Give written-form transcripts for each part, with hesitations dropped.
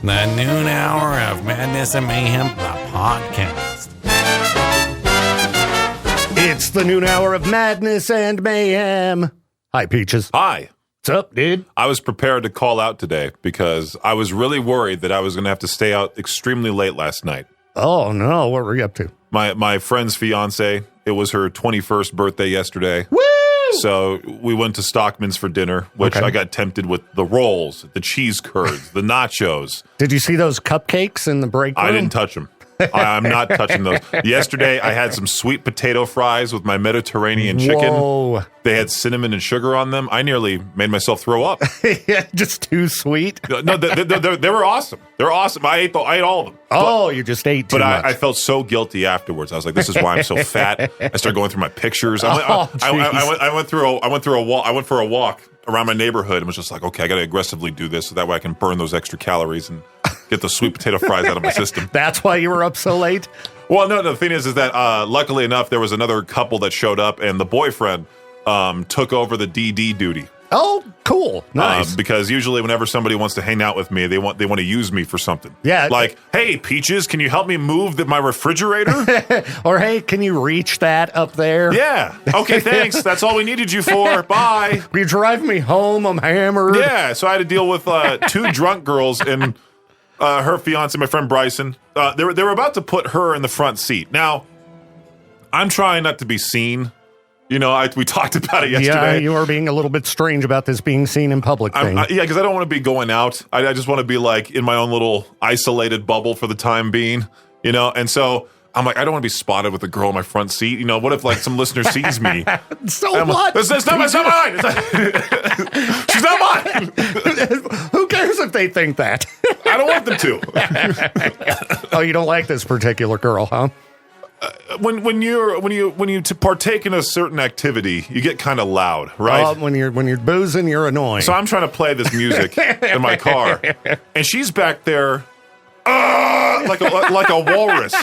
The noon hour of Madness and Mayhem, the podcast. It's the noon hour of Madness and Mayhem. Hi, Peaches. Hi. What's up, dude? I was prepared to call out today because I was really worried that I was going to have to stay out extremely late last night. Oh, no. What were you up to? My friend's fiance, it was her 21st birthday yesterday. Woo! So we went to Stockman's for dinner, which Okay. I got tempted with the rolls, the cheese curds, the nachos. Did you see those cupcakes in the break room? I didn't touch them. I'm not touching those. Yesterday, I had some sweet potato fries with my Mediterranean chicken. Whoa. They had cinnamon and sugar on them. I nearly made myself throw up. Yeah, just too sweet. No, they were awesome. They're awesome. I ate all of them. Oh, you just ate too much. But I felt so guilty afterwards. I was like, "This is why I'm so fat." I started going through my pictures. I went for a walk around my neighborhood and was just like, "Okay, I got to aggressively do this so that way I can burn those extra calories and get those sweet potato fries out of my system." That's why you were up so late? Well, no. The thing is that luckily enough, there was another couple that showed up, and the boyfriend took over the DD duty. Oh, cool. Nice. Because usually whenever somebody wants to hang out with me, they want to use me for something. Yeah. Like, hey, Peaches, can you help me move my refrigerator? Or, hey, can you reach that up there? Yeah. Okay, thanks. That's all we needed you for. Bye. Will you drive me home? I'm hammered. Yeah, so I had to deal with two drunk girls and her fiance, my friend Bryson. They were about to put her in the front seat. Now, I'm trying not to be seen. You know, we talked about it yesterday. Yeah, you are being a little bit strange about this being seen in public thing. Yeah, because I don't want to be going out. I just want to be like in my own little isolated bubble for the time being, you know? And so I'm like, I don't want to be spotted with a girl in my front seat. You know, what if like some listener sees me? So what? what? That's not mine. She's not mine. Who cares if they think that? I don't want them to. Oh, you don't like this particular girl, huh? When you partake in a certain activity, you get kind of loud, right? When you're boozing, you're annoying. So I'm trying to play this music in my car, and she's back there, like a walrus.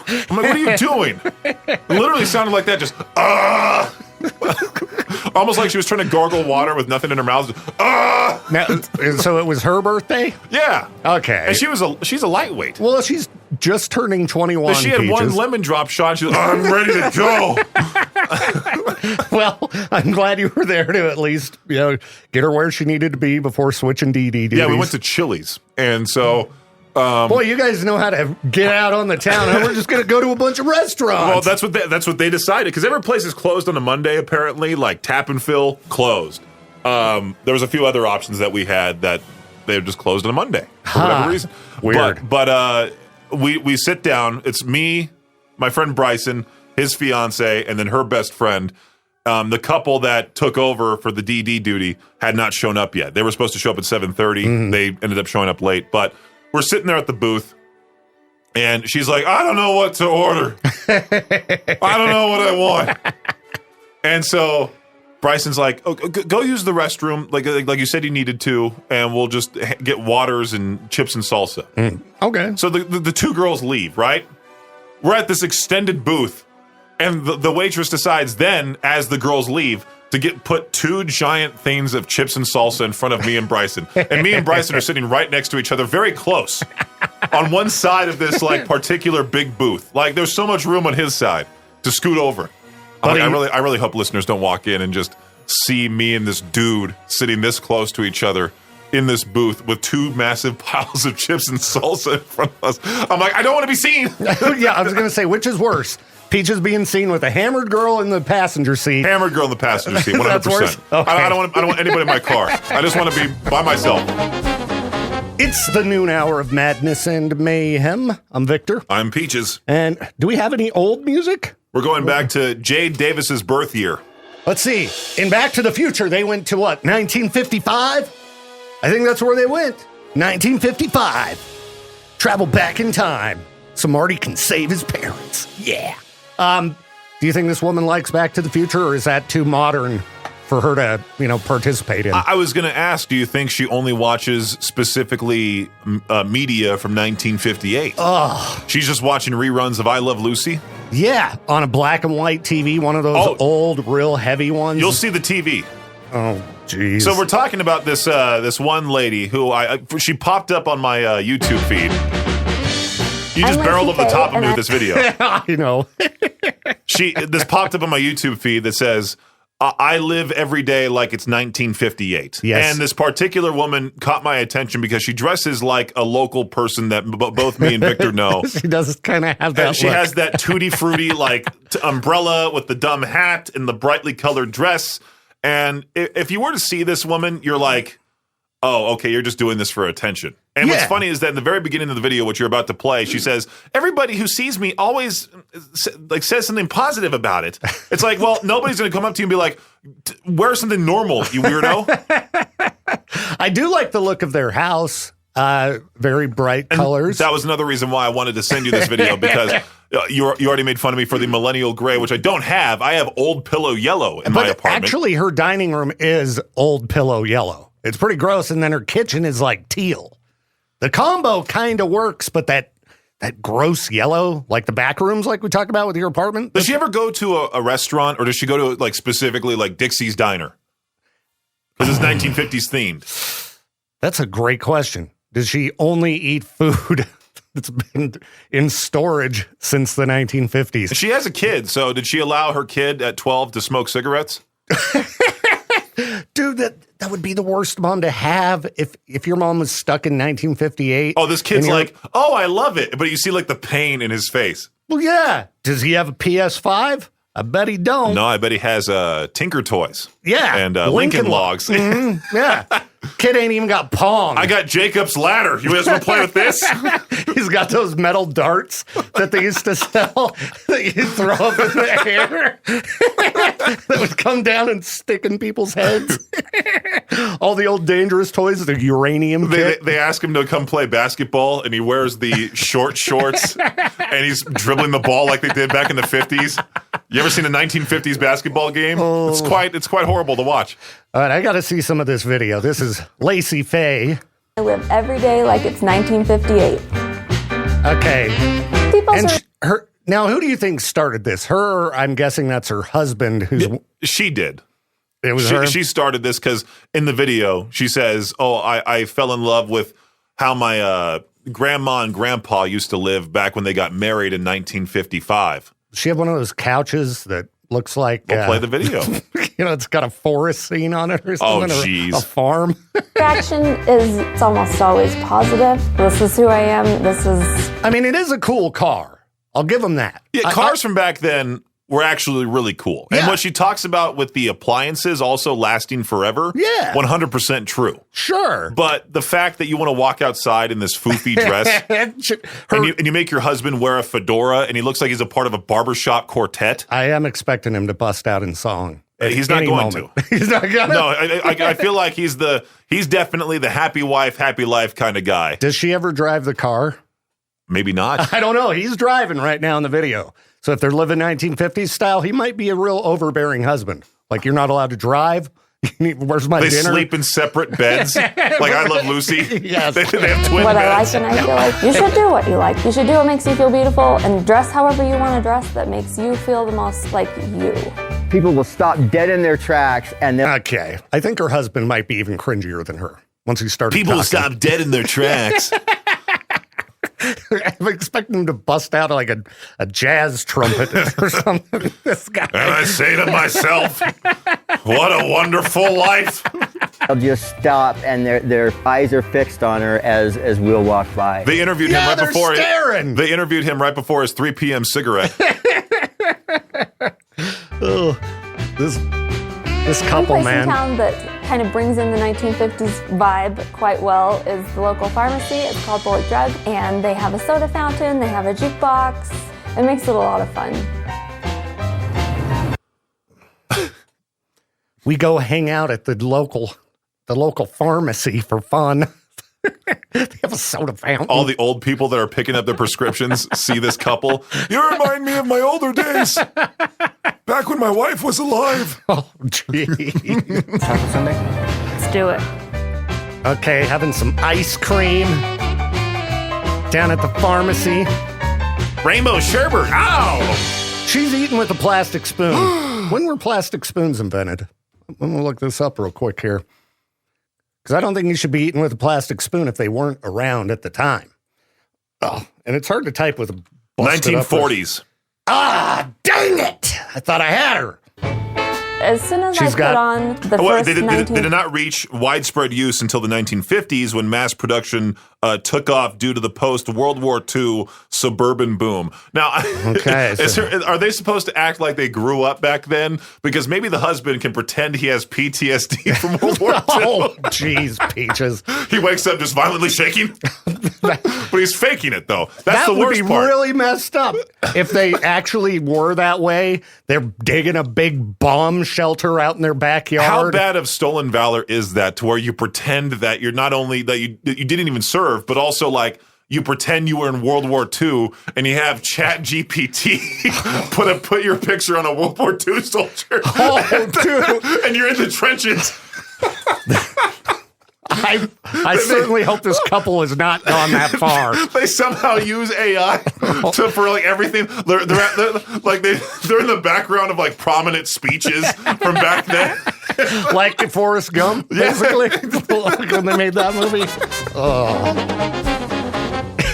I'm like, what are you doing? It literally sounded like that, just almost like she was trying to gargle water with nothing in her mouth. Now, so it was her birthday? Yeah. Okay. And she's a lightweight. Well, she's just turning 21. She had one lemon drop shot. She's like, I'm ready to go. Well, I'm glad you were there to at least, get her where she needed to be before switching DD duties. Yeah, we went to Chili's, and so. Boy, you guys know how to get out on the town. And we're just going to go to a bunch of restaurants. Well, that's what they decided, because every place is closed on a Monday, apparently, like Tap and Fill, closed. There was a few other options that we had that they were just closed on a Monday for whatever reason. Weird. But we sit down. It's me, my friend Bryson, his fiance, and then her best friend. The couple that took over for the DD duty had not shown up yet. They were supposed to show up at 7:30. Mm-hmm. They ended up showing up late, but we're sitting there at the booth, and she's like, I don't know what to order. I don't know what I want. And so Bryson's like, oh, go use the restroom, like you said you needed to, and we'll just get waters and chips and salsa. Okay. So the two girls leave, right? We're at this extended booth, and the waitress decides then, as the girls leave, to put two giant things of chips and salsa in front of me and Bryson. And me and Bryson are sitting right next to each other, very close, on one side of this like particular big booth. Like there's so much room on his side to scoot over. I really hope listeners don't walk in and just see me and this dude sitting this close to each other in this booth with two massive piles of chips and salsa in front of us. I'm like, I don't want to be seen. Yeah, I was going to say, which is worse? Peaches being seen with a hammered girl in the passenger seat. Hammered girl in the passenger seat, 100%. That's worse? Okay. I don't want anybody in my car. I just want to be by myself. It's the noon hour of Madness and Mayhem. I'm Victor. I'm Peaches. And do we have any old music? We're going back to Jade Davis's birth year. Let's see. In Back to the Future, they went to what, 1955? I think that's where they went. 1955. Travel back in time so Marty can save his parents. Yeah. Do you think this woman likes Back to the Future, or is that too modern for her to, participate in? I was going to ask, do you think she only watches specifically media from 1958? Oh. She's just watching reruns of I Love Lucy? Yeah, on a black and white TV, one of those old, real heavy ones. You'll see the TV. Oh, jeez. So we're talking about this this one lady who she popped up on my YouTube feed. You just barreled over the top of me with this video. I know. This popped up on my YouTube feed that says, I live every day like it's 1958. Yes. And this particular woman caught my attention because she dresses like a local person that both me and Victor know. She does kind of have that And she look. has that tutti frutti like umbrella with the dumb hat and the brightly colored dress. And if you were to see this woman, you're like, oh, okay, you're just doing this for attention. And what's funny is that in the very beginning of the video, which you're about to play, she says, everybody who sees me always says something positive about it. It's like, well, nobody's going to come up to you and be like, wear something normal, you weirdo. I do like the look of their house. Very bright colors. That was another reason why I wanted to send you this video, because you already made fun of me for the millennial gray, which I don't have. I have old pillow yellow in my apartment. Actually, her dining room is old pillow yellow. It's pretty gross. And then her kitchen is like teal. The combo kind of works, but that gross yellow, like the back rooms like we talked about with your apartment. Does she ever go to a restaurant, or does she go to like specifically like Dixie's Diner? Because it's 1950s themed. That's a great question. Does she only eat food that's been in storage since the 1950s? She has a kid, so did she allow her kid at 12 to smoke cigarettes? Dude, that would be the worst mom to have if your mom was stuck in 1958. Oh, this kid's like, oh, I love it. But you see like the pain in his face. Well, yeah. Does he have a PS5? I bet he don't. No, I bet he has Tinker Toys. Yeah. And Lincoln Logs. Mm-hmm. Yeah. Kid ain't even got Pong. I got Jacob's Ladder. You guys want to play with this? He's got those metal darts that they used to sell that you throw up in the air that would come down and stick in people's heads. All the old dangerous toys, the uranium kit. They ask him to come play basketball, and he wears the short shorts, and he's dribbling the ball like they did back in the 50s. You ever seen a 1950s basketball game? Oh. It's quite horrible to watch. All right, I got to see some of this video. This is Lacey Faye. I live every day like it's 1958. Okay. People And now, who do you think started this? Her, or I'm guessing that's her husband. She did. It was her? She started this because in the video, she says, oh, I fell in love with how my grandma and grandpa used to live back when they got married in 1955. She had one of those couches that looks like... We'll play the video. It's got a forest scene on it or something. Oh, jeez. A farm. reaction it's almost always positive. This is who I am. I mean, it is a cool car. I'll give them that. Yeah, cars from back then were actually really cool. Yeah. And what she talks about with the appliances also lasting forever, 100% true. Sure. But the fact that you want to walk outside in this foofy dress and you make your husband wear a fedora and he looks like he's a part of a barbershop quartet. I am expecting him to bust out in song. He's not going to. He's not going to? No, I feel like he's definitely the happy wife, happy life kind of guy. Does she ever drive the car? Maybe not. I don't know. He's driving right now in the video. So if they're living 1950s style, he might be a real overbearing husband. Like, you're not allowed to drive. Where's my dinner? They sleep in separate beds. Like I Love Lucy. Yes. They have twin what beds. I like, and I feel like you should do what you like. You should do what makes you feel beautiful and dress however you want to dress that makes you feel the most like you. People will stop dead in their tracks and then... Okay. I think her husband might be even cringier than her once he started People will talking. stop dead in their tracks. I'm expecting him to bust out like a jazz trumpet or something. This guy. And I say to myself, what a wonderful life. They'll just stop and their eyes are fixed on her as we'll walk by. They interviewed him right they're before. staring. They interviewed him right before his 3 p.m. cigarette. This One couple, place man. in town that kind of brings in the 1950s vibe quite well is the local pharmacy. It's called Bullet Drug, and they have a soda fountain, they have a jukebox. It makes it a lot of fun. We go hang out at the local pharmacy for fun. They have a soda fountain. All the old people that are picking up their prescriptions see this couple. You remind me of my older days. Back when my wife was alive. Oh, gee. Taco Sunday? Let's do it. Okay, having some ice cream down at the pharmacy. Rainbow sherbet. Ow! She's eating with a plastic spoon. When were plastic spoons invented? I'm going to look this up real quick here. Because I don't think you should be eating with a plastic spoon if they weren't around at the time. Oh, and it's hard to type with a 1940s. Ah, dang it! I thought I had her. As soon as I put on the first they did not reach widespread use until the 1950s when mass production took off due to the post-World War II suburban boom. Now, okay, are they supposed to act like they grew up back then? Because maybe the husband can pretend he has PTSD from World War II. Oh, jeez, Peaches. He wakes up just violently shaking. But he's faking it, though. That's the worst part. That would be really messed up. If they actually were that way, they're digging a big bomb shelter out in their backyard. How bad of stolen valor is that to where you pretend that you're not only that you didn't even serve, but also like you pretend you were in World War II and you have Chat GPT put your picture on a World War II soldier. Oh, dude. And you're in the trenches. I certainly hope this couple has not gone that far. They somehow use AI for like everything. They're in the background of like prominent speeches from back then. Like Forrest Gump, basically, when they made that movie. Oh.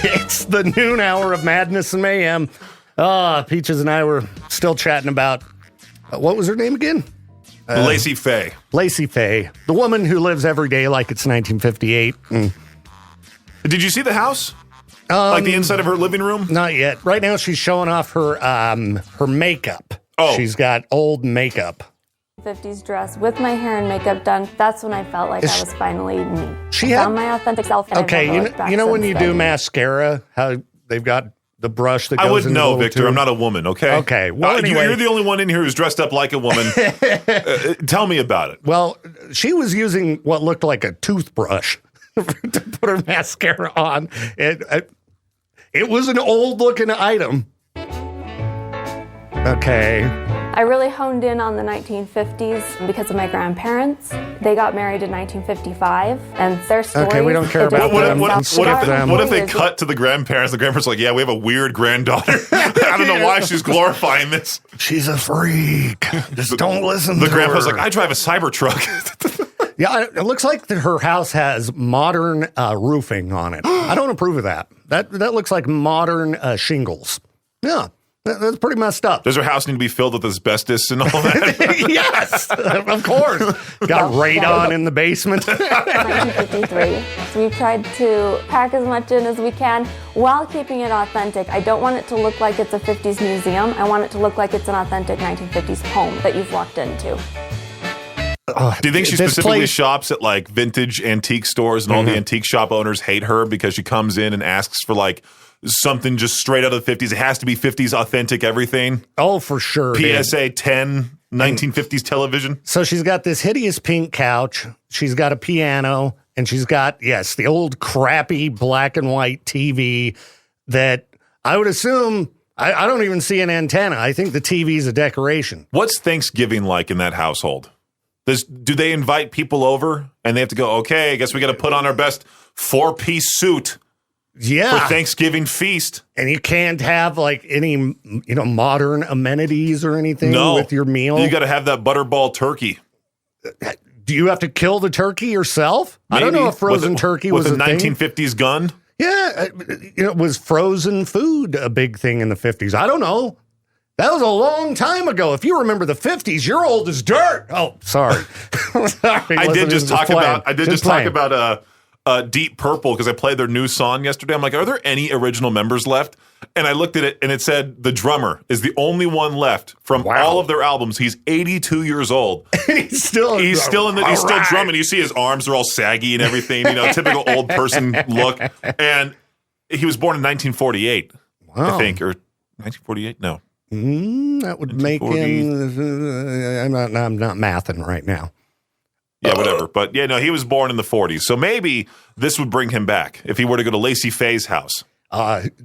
It's the noon hour of madness and mayhem. Peaches and I were still chatting about, what was her name again? Lacey Faye. Lacey Faye, the woman who lives every day like it's 1958. Did you see the house? Like the inside of her living room? Not yet. Right now she's showing off her makeup. Oh. She's got old makeup. 50s dress with my hair and makeup done. That's when I felt like I was finally me. She found my authentic self. And okay, you know when you do mascara, how they've got the brush that goes. I wouldn't in know, the Victor. tube? I'm not a woman. Okay. Okay. Well, anyway, you're the only one in here who's dressed up like a woman. Tell me about it. Well, she was using what looked like a toothbrush to put her mascara on. It was an old looking item. Okay. I really honed in on the 1950s because of my grandparents. They got married in 1955, and their story. Okay, we don't care about them. What if they cut to the grandparents? The grandparents are like, yeah, we have a weird granddaughter. I don't know why she's glorifying this. She's a freak. Just don't listen to her. The grandpa's like, I drive a Cybertruck. Yeah, it looks like her house has modern roofing on it. I don't approve of that. That looks like modern shingles. Yeah. That's pretty messed up. Does her house need to be filled with asbestos and all that? Yes, of course. Got radon in the basement. 1953. So we've tried to pack as much in as we can while keeping it authentic. I don't want it to look like it's a 50s museum. I want it to look like it's an authentic 1950s home that you've walked into. Do you think she specifically shops at like vintage antique stores and all the antique shop owners hate her because she comes in and asks for like something just straight out of the 50s? It has to be 50s authentic everything. Oh, for sure. PSA 10, 1950s television. So she's got this hideous pink couch. She's got a piano. And she's got, yes, the old crappy black and white TV that I would assume, I don't even see an antenna. I think the TV's a decoration. What's Thanksgiving like in that household? Do they invite people over and they have to go, okay, I guess we got to put on our best 4-piece suit for Thanksgiving feast. And you can't have like any, modern amenities or anything with your meal. You got to have that butterball turkey. Do you have to kill the turkey yourself? Maybe. I don't know if frozen turkey was with a 1950s thing. Gun. Yeah, was frozen food a big thing in the 50s? I don't know. That was a long time ago. If you remember the 50s, you're old as dirt. Oh, sorry. Sorry. I did just talk about Deep Purple because I played their new song yesterday. I'm like, are there any original members left? And I looked at it and it said the drummer is the only one left from all of their albums. He's 82 years old. And he's still drumming. You see his arms are all saggy and everything, typical old person look. And he was born in 1948, I think, or 1948? No. That would make him. I'm not mathing right now. Yeah, whatever. But yeah, no, he was born in the 40s. So maybe this would bring him back if he were to go to Lacey Faye's house.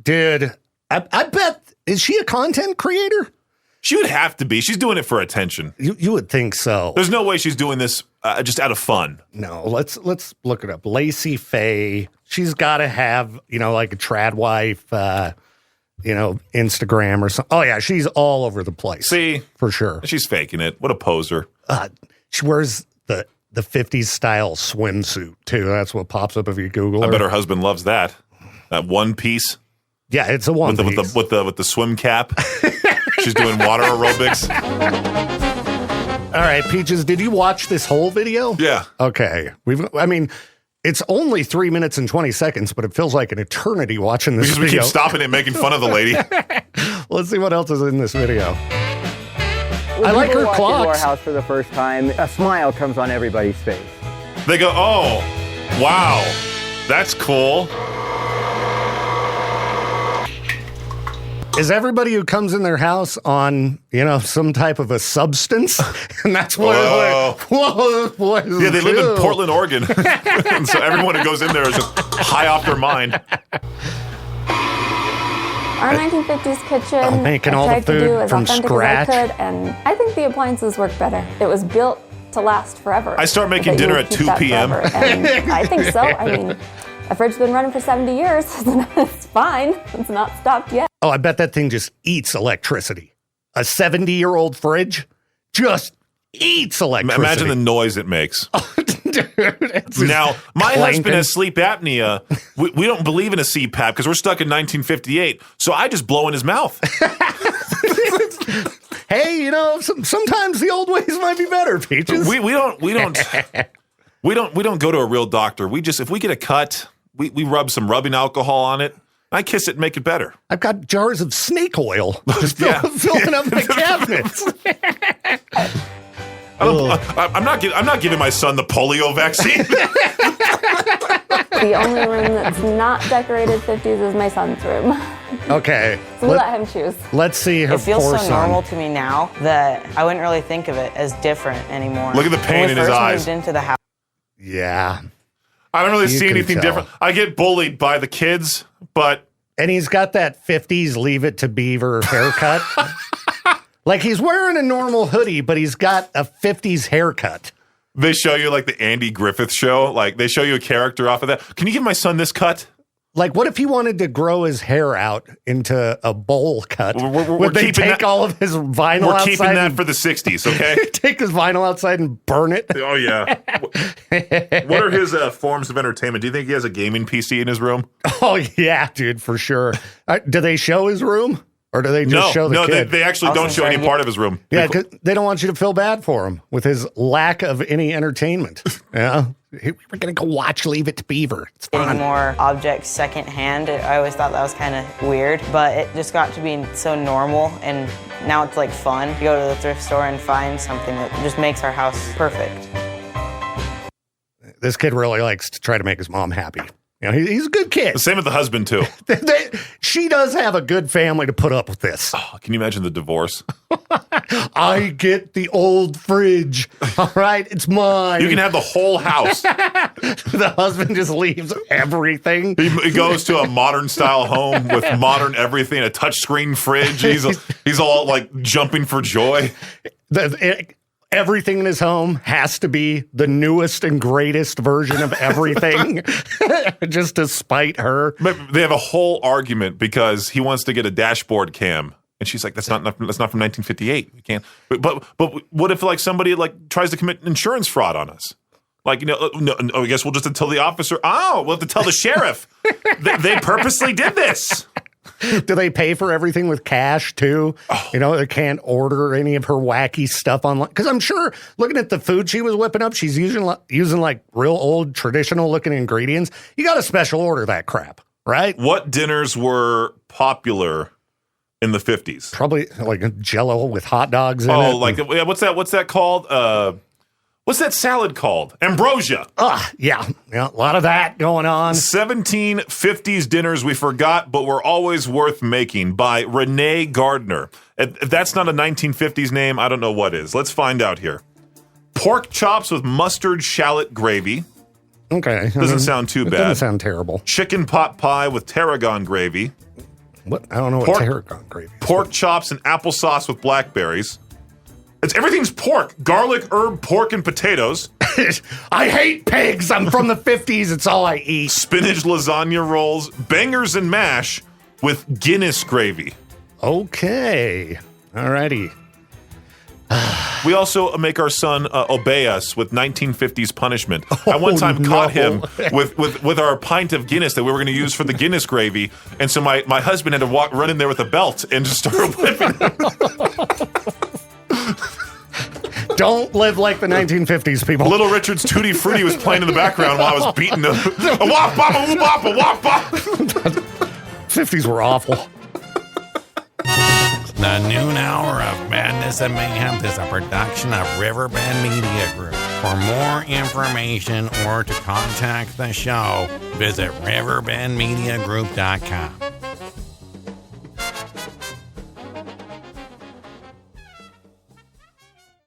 Dude, I bet, is she a content creator? She would have to be. She's doing it for attention. You would think so. There's no way she's doing this just out of fun. No, let's look it up. Lacey Faye. She's got to have, like a trad wife, Instagram or something. Oh, yeah, she's all over the place. See? For sure. She's faking it. What a poser. She wears the 50s style swimsuit too. That's what pops up if you Google her. I bet her husband loves that. That one piece. Yeah, it's a one piece. With the swim cap. She's doing water aerobics. All right, Peaches, did you watch this whole video? Yeah. Okay. It's only 3 minutes and 20 seconds, but it feels like an eternity watching this Because video. we keep stopping it, making fun of the lady. Let's see what else is in this video. When I like people her walk into our clocks. house for the first time, a smile comes on everybody's face. They go, oh, wow, that's cool. Is everybody who comes in their house on, some type of a substance? And that's what. What Yeah, they live in Portland, Oregon. And so everyone who goes in there is just high off their mind. Our 1950s kitchen, I'm making I all the tried to food do as from authentic scratch. as I could, and I think the appliances work better. It was built to last forever. I start making That you dinner would at keep 2 that p.m. forever, and I think so. I mean, a fridge's been running for 70 years. It's fine. It's not stopped yet. Oh, I bet that thing just eats electricity. A 70-year-old fridge just eats electricity. Imagine the noise it makes. Dude, it's just Now, my clanking. husband has sleep apnea. We don't believe in a CPAP because we're stuck in 1958. So I just blow in his mouth. Hey, sometimes the old ways might be better, Peaches. We don't go to a real doctor. If we get a cut, we rub some rubbing alcohol on it. I kiss it and make it better. I've got jars of snake oil just Yeah. filling up my cabinets. I'm not giving my son the polio vaccine. The only room that's not decorated 50s is my son's room. Okay. So we let him choose. Let's see her It feels poor so son. normal to me now that I wouldn't really think of it as different anymore. Look at the pain When we in his first eyes. moved into the house. Yeah. I don't really You see can anything tell. different. I get bullied by the kids, but And he's got that 50s Leave It to Beaver haircut. Like he's wearing a normal hoodie, but he's got a 50s haircut. they show you like the Andy Griffith show. Like they show you a character off of that. Can you give my son this cut? Like, what if he wanted to grow his hair out into a bowl cut? We're Would they keeping take that- all of his vinyl We're outside? keeping that and for the 60s, okay? take his vinyl outside and burn it? Oh, yeah. What are his forms of entertainment? Do you think he has a gaming PC in his room? Oh, yeah, dude, for sure. Do they show his room? Or do they just show the no, kid? they actually I was don't gonna show say, any yeah. part of his room. Yeah, because they don't want you to feel bad for him with his lack of any entertainment. Yeah, we're gonna go watch Leave It to Beaver. It's Getting fun. more objects secondhand. I always thought that was kind of weird, but it just got to be so normal, and now it's like fun. You go to the thrift store and find something that just makes our house perfect. This kid really likes to try to make his mom happy. He's a good kid. Same with the husband, too. She does have a good family to put up with this. Oh, can you imagine the divorce? I get the old fridge. All right, it's mine. You can have the whole house. The husband just leaves everything. He goes to a modern style home with modern everything, a touchscreen fridge. He's all like jumping for joy. Everything in his home has to be the newest and greatest version of everything, just to spite her. But they have a whole argument because he wants to get a dashboard cam. And she's like, that's not from 1958. We can't. But what if like somebody like tries to commit insurance fraud on us? Like, no, I guess we'll just have to tell the officer. Oh, we'll have to tell the sheriff. They purposely did this. Do they pay for everything with cash too? Oh. They can't order any of her wacky stuff online. Because I'm sure looking at the food she was whipping up, she's using like real old traditional looking ingredients. You got to special order that crap, right? What dinners were popular in the 50s? Probably like a Jello with hot dogs in it. Oh, like what's that called? What's that salad called? Ambrosia. Yeah, a lot of that going on. 1750s dinners we forgot, but were always worth making by Renee Gardner. If that's not a 1950s name, I don't know what is. Let's find out here. Pork chops with mustard shallot gravy. Okay. Doesn't sound too it bad. Doesn't sound terrible. Chicken pot pie with tarragon gravy. What? I don't know what tarragon gravy is. Pork chops and applesauce with blackberries. Everything's pork. Garlic, herb, pork, and potatoes. I hate pigs. I'm from the 50s. It's all I eat. Spinach lasagna rolls. Bangers and mash with Guinness gravy. Okay. Alrighty. We also make our son obey us with 1950s punishment. I one time caught him with our pint of Guinness that we were going to use for the Guinness gravy, and so my husband had to run in there with a belt and just start whipping him. Don't live like the 1950s, people. Little Richard's Tutti Frutti was playing in the background while I was beating him. A wop bop, a whoop bop, a wop bop. 50s were awful. The Noon Hour of Madness and Mayhem is a production of Riverbend Media Group. For more information or to contact the show, visit riverbendmediagroup.com.